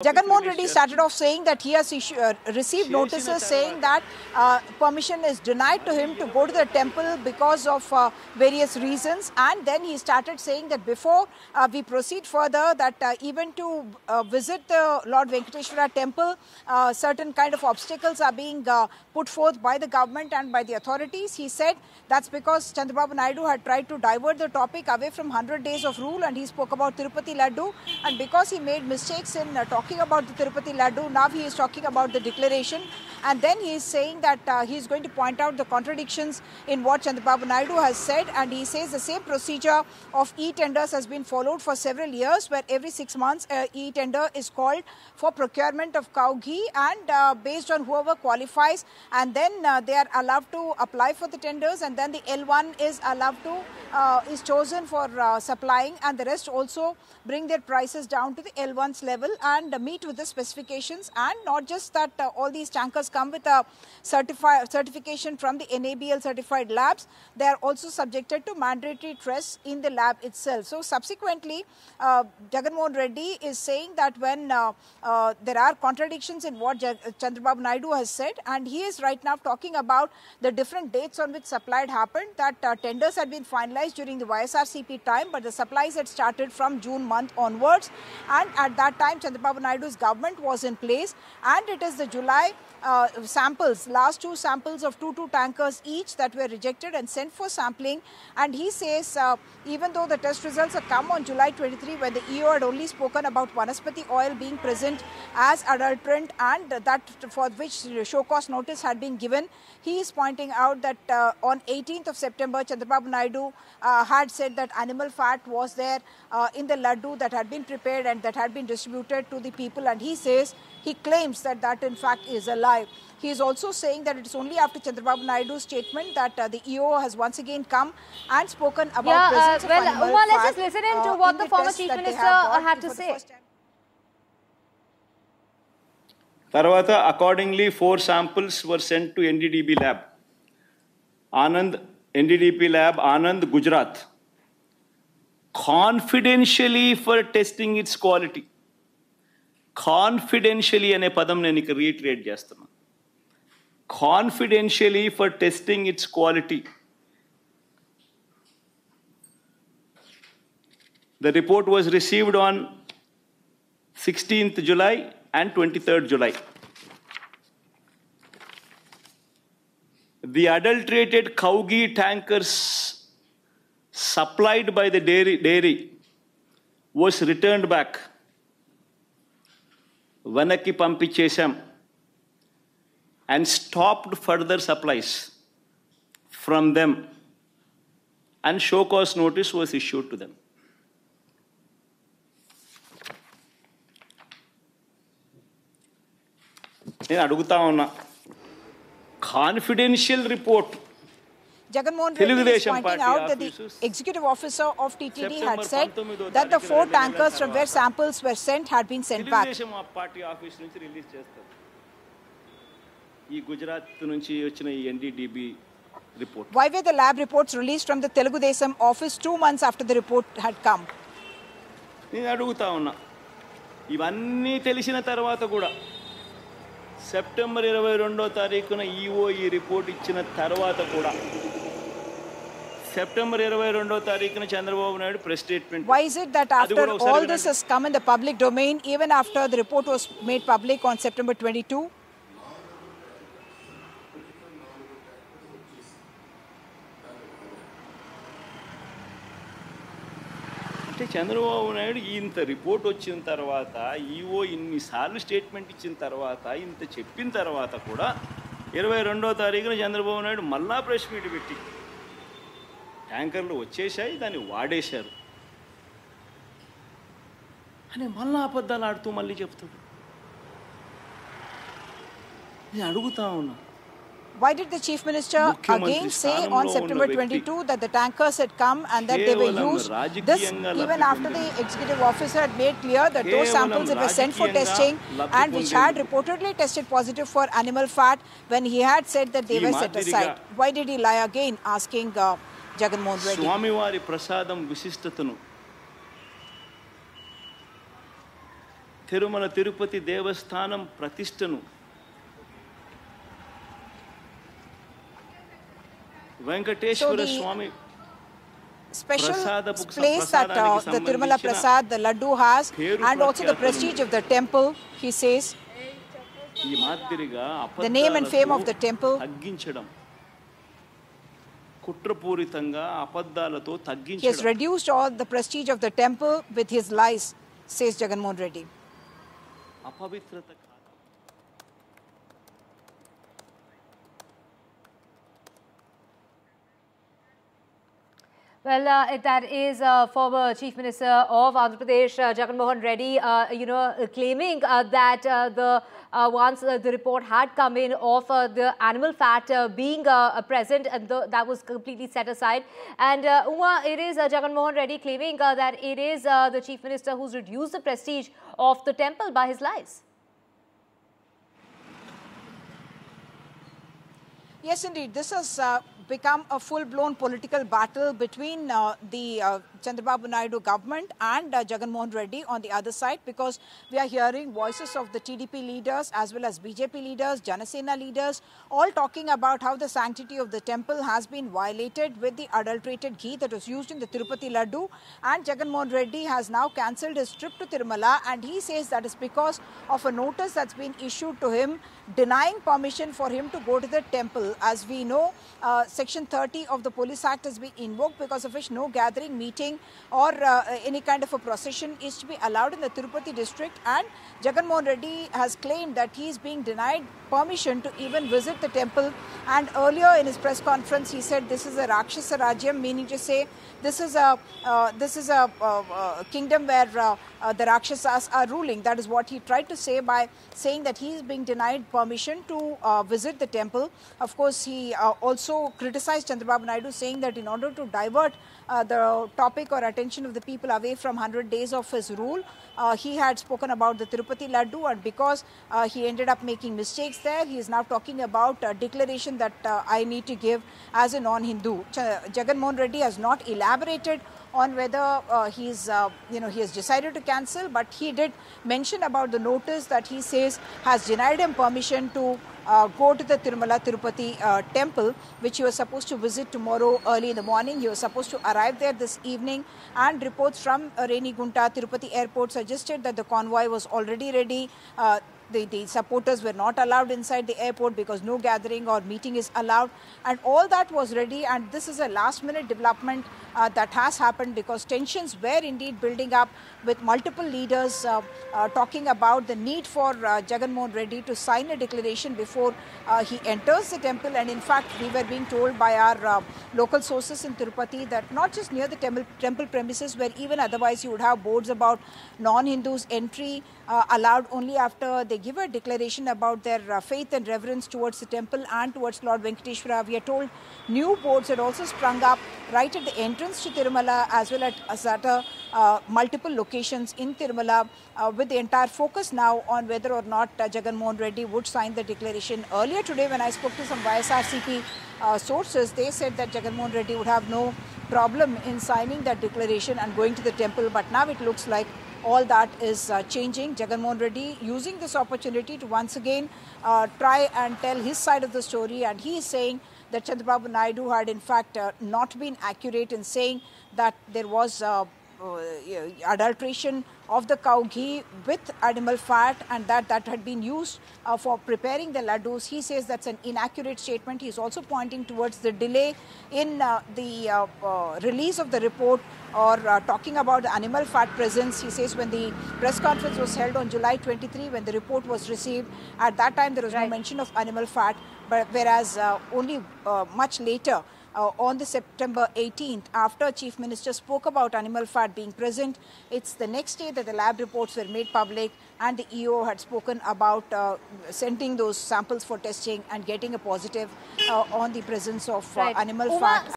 Jagan Mohan Reddy started off saying that he has received notices saying that permission is denied to him to go to the temple because of various reasons, and then he started saying that before we proceed further, that even to visit the Lord Venkateshwara temple, certain kind of obstacles are being put forth by the government and by the authorities. He said that's because Chandrababu Naidu had tried to divert the topic away from 100 days of rule, and he spoke about Tirupati Laddu, and because he made mistakes in talking about the Tirupati Laddu, now he is talking about the declaration, and then he is saying that he is going to point out the contradictions in what Chandrababu Naidu has said, and he says the same procedure of e-tenders has been followed for several years, where every 6 months e-tender is called for procurement of cow ghee, and based on whoever qualifies, and then they are allowed to apply for the tenders, and then the L1 is allowed to is chosen for supplying, and the rest also bring their prices down to the L1's level and meet with the specifications. And not just that, all these tankers come with a certification from the NABL certified labs. They are also subjected to mandatory tests in the lab itself. So subsequently, Jagan Mohan Reddy is saying that when there are contradictions in what Chandrababu Naidu has said, and he is right now talking about the different dates on which supply had happened, that tenders had been finalized during the YSRCP time, but the supplies had started from June month onwards, and at that time Chandrababu Naidu's government was in place, and it is the July samples, last two samples of 2 tankers each that were rejected and sent for sampling. And he says even though the test results have come on July 23, when the EO had only spoken about Vanaspati oil being present as adulterant, and that for which show cause notice had been given, he is pointing out that on 18th of September, Chandrababu Naidu had said that animal fat was there in the laddu that had been prepared and that had been distributed to the people, and he claims that that in fact is a lie. He is also saying that it is only after Chandrababu Naidu's statement that the EO has once again come and spoken about presence of animal fat. Let's just listen in to what the former Chief Minister had to say. Tarvata, accordingly, 4 samples were sent to NDDB lab. NDDP lab, Anand, Gujarat. Confidentially for testing its quality. Confidentially ane padam nenu reiterate chestunna. Confidentially for testing its quality. The report was received on 16th July and 23rd July. The adulterated cow ghee tankers supplied by the dairy was returned back. Vanaki Pampichesam, and stopped further supplies from them, and show cause notice was issued to them. Confidential report. Jagan Mohan Reddy is pointing out that the executive officer of TTD had said that the 4 tankers from where samples were sent had been sent back. Why were the lab reports released from the Telugu Desam office 2 months after the report had come? September 22వ తారీఖున EO ఈ report ఇచ్చిన తర్వాత కూడా September 22వ తారీఖున Chandrababu Naidu press statement. Why is it that after all this has come in the public domain, even after the report was made public on September 22? అంటే చంద్రబాబు నాయుడు ఇంత report వచ్చిన తర్వాత, ఈఓ ఇన్నిసార్లు స్టేట్మెంట్ ఇచ్చిన తర్వాత, ఇంత చెప్పిన తర్వాత కూడా 22వ తారీఖున చంద్రబాబు నాయుడు మళ్ళా ప్రెస్ మీట్ పెట్టి ట్యాంకర్లు వచ్చేసాయి, దాన్ని వాడేశారు అని మళ్ళా అబద్ధాలు ఆడుతూ మళ్ళీ చెప్తాడు. నేను అడుగుతా ఉన్నా, why did the Chief Minister again say on September 22 that the tankers had come and that they were used? This even after the executive officer had made clear that those samples that were sent for testing and which had reportedly tested positive for animal fat, when he had said that they were set aside. Why did he lie again? Asking Jagan Mohan Reddy. Swamivari Prasadam Visishthatanu Tirumala Tirupati దేవస్థానం ప్రతిష్టను వెంకటేశ్వర స్వామి special place that the Tirumala Prasad, the Laddu has, and also the prestige of the temple, he says. The name and fame of the temple. He has reduced all the prestige of the temple with his lies, says Jagan Mohan Reddy. Well, that is former Chief Minister of Andhra Pradesh, Jagan Mohan Reddy, claiming that once the report had come in of the animal fat being present, and that was completely set aside. And Uma, it is Jagan Mohan Reddy claiming that it is the Chief Minister who's reduced the prestige of the temple by his lies. Yes, indeed. This has become a full-blown political battle between the Chandrababu Naidu government and Jagan Mohan Reddy on the other side, because we are hearing voices of the TDP leaders as well as BJP leaders, Janasena leaders, all talking about how the sanctity of the temple has been violated with the adulterated ghee that was used in the Tirupati Laddu. And Jagan Mohan Reddy has now cancelled his trip to Tirumala, and he says that is because of a notice that's been issued to him denying permission for him to go to the temple. As we know, Section 30 of the Police Act has been invoked, because of which no gathering, meeting or any kind of a procession is to be allowed in the Tirupati district. And Jagan Mohan Reddy has claimed that he is being denied permission to even visit the temple. And earlier in his press conference, he said this is a Rakshasa Rajyam, meaning to say this is a kingdom where the Rakshasas are ruling. That is what he tried to say by saying that he is being denied permission to visit the temple. Of course, he also criticized Chandrababu Naidu, saying that in order to divert the topic or attention of the people away from 100 days of his rule, he had spoken about the Tirupati Laddu, and because he ended up making mistakes there, he is now talking about a declaration that I need to give as a non-Hindu. Jagan Mohan Reddy has not elaborated on whether he has decided to cancel, but he did mention about the notice that he says has denied him permission to go to the Tirumala Tirupati temple, which he was supposed to visit tomorrow early in the morning. He was supposed to arrive there this evening, and reports from Renigunta Tirupati airport suggested that the convoy was already ready. The supporters were not allowed inside the airport because no gathering or meeting is allowed, and all that was ready. And this is a last-minute development that has happened, because tensions were indeed building up, with multiple leaders talking about the need for Jagan Mohan Reddy to sign a declaration before he enters the temple. And in fact, we were being told by our local sources in Tirupati that not just near the temple premises, where even otherwise you would have boards about non-Hindus entry allowed only after they give a declaration about their faith and reverence towards the temple and towards Lord Venkateshwara. We are told new boards had also sprung up right at the entrance to Tirumala, as well as at multiple locations in Tirumala, with the entire focus now on whether or not Jagan Mohan Reddy would sign the declaration. Earlier today, when I spoke to some YSRCP sources, they said that Jagan Mohan Reddy would have no problem in signing that declaration and going to the temple. But now it looks like all that is changing. Jagan Mohan Reddy using this opportunity to once again try and tell his side of the story, and he is saying that Chandrababu Naidu had in fact not been accurate in saying that there was adulteration of the cow ghee with animal fat, and that had been used for preparing the laddus. He says that's an inaccurate statement. He is also pointing towards the delay in the release of the report, or talking about the animal fat presence. He says when the press conference was held on July 23, when the report was received, at that time there was no mention of animal fat, but whereas only much later, on the September 18th, after Chief Minister spoke about animal fat being present, it's the next day that the lab reports were made public, and the EO had spoken about sending those samples for testing and getting a positive on the presence of animal fat.